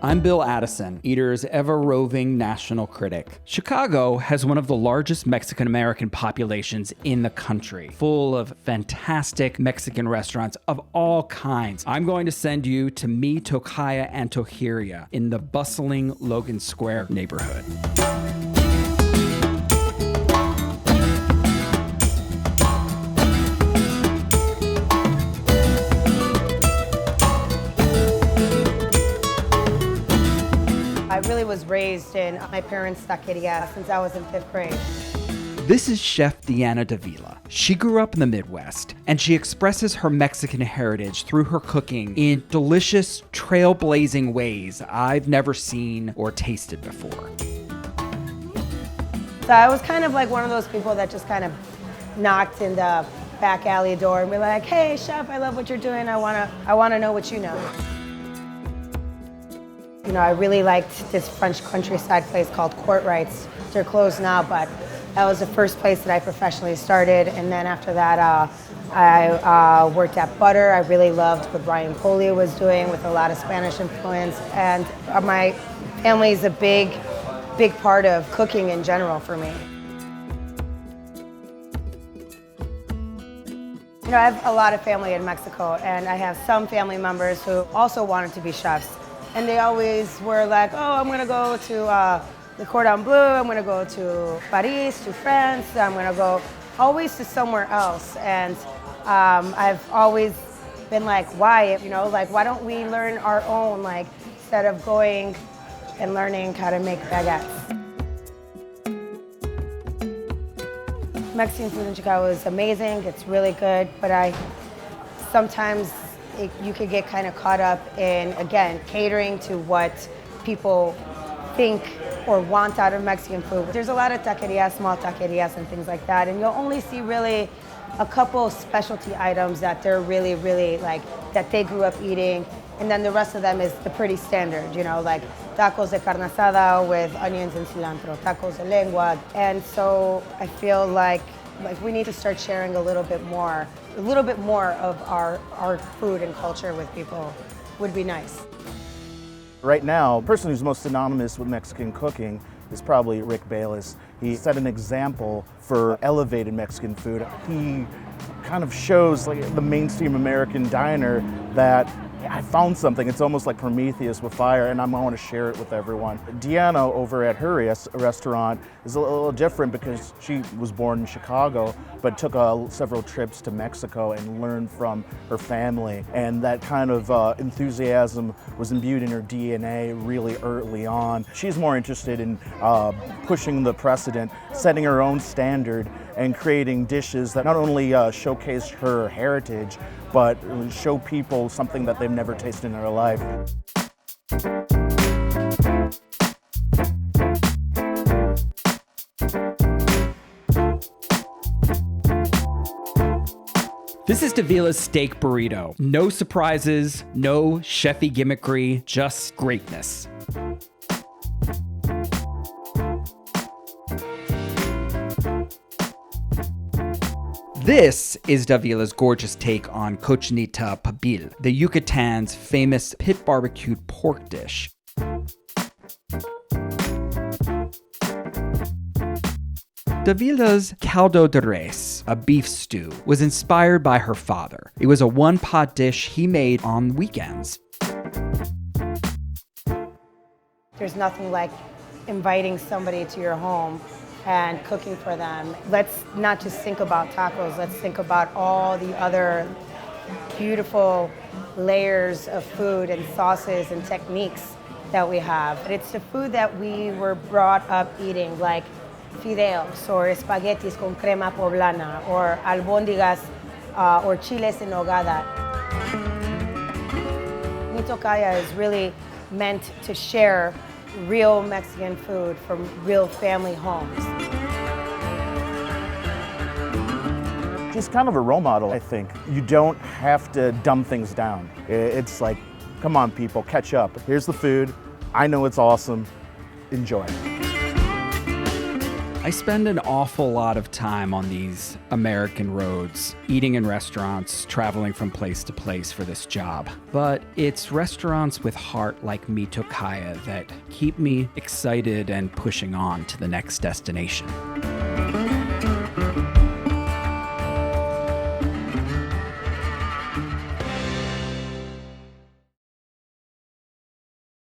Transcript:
I'm Bill Addison, Eater's ever-roving national critic. Chicago has one of the largest Mexican-American populations in the country, full of fantastic Mexican restaurants of all kinds. I'm going to send you to Mi Tocaya Antojeria in the bustling Logan Square neighborhood. I really was raised in my parents' taqueria since I was in 5th grade. This is Chef Diana Dávila. She grew up in the Midwest, and she expresses her Mexican heritage through her cooking in delicious, trailblazing ways I've never seen or tasted before. So I was kind of like one of those people that just kind of knocked in the back alley door and be like, "Hey, chef, I love what you're doing. I wanna know what you know." You know, I really liked this French countryside place called Courtrights. They're closed now, but that was the first place that I professionally started. And then after that, I worked at Butter. I really loved what Brian Coley was doing with a lot of Spanish influence. And my family is a big part of cooking in general for me. You know, I have a lot of family in Mexico, and I have some family members who also wanted to be chefs. And they always were like, "Oh, I'm gonna go to the Cordon Bleu, I'm gonna go to Paris, to France, I'm gonna go always to somewhere else." And I've always been like, why? You know, like, why don't we learn our own, like, instead of going and learning how to make baguettes. Mexican food in Chicago is amazing, it's really good, but sometimes you could get kind of caught up in, again, catering to what people think or want out of Mexican food. There's a lot of taquerias, small taquerias and things like that, and you'll only see really a couple specialty items that they're really, really like, that they grew up eating, and then the rest of them is the pretty standard, you know, like tacos de carne asada with onions and cilantro, tacos de lengua. And so I feel like we need to start sharing a little bit more of our food and culture with people would be nice. Right now, the person who's most synonymous with Mexican cooking is probably Rick Bayless. He set an example for elevated Mexican food. He kind of shows, like, the mainstream American diner that I found something. It's almost like Prometheus with fire, and I want to share it with everyone. Diana over at her restaurant is a little different because she was born in Chicago, but took several trips to Mexico and learned from her family. And that kind of enthusiasm was imbued in her DNA really early on. She's more interested in pushing the precedent, setting her own standard, and creating dishes that not only showcase her heritage, but show people something that they've never tasted in their life. This is Dávila's steak burrito. No surprises, no chefy gimmickry, just greatness. This is Dávila's gorgeous take on cochinita pibil, the Yucatan's famous pit barbecued pork dish. Dávila's caldo de res, a beef stew, was inspired by her father. It was a one-pot dish he made on weekends. There's nothing like inviting somebody to your home and cooking for them. Let's not just think about tacos, let's think about all the other beautiful layers of food and sauces and techniques that we have. It's the food that we were brought up eating, like fideos or espaguetis con crema poblana or albóndigas or chiles en nogada. Mi Tocaya is really meant to share real Mexican food from real family homes. She's kind of a role model, I think. You don't have to dumb things down. It's like, come on people, catch up. Here's the food. I know it's awesome. Enjoy. I spend an awful lot of time on these American roads, eating in restaurants, traveling from place to place for this job. But it's restaurants with heart like Mi Tocaya that keep me excited and pushing on to the next destination.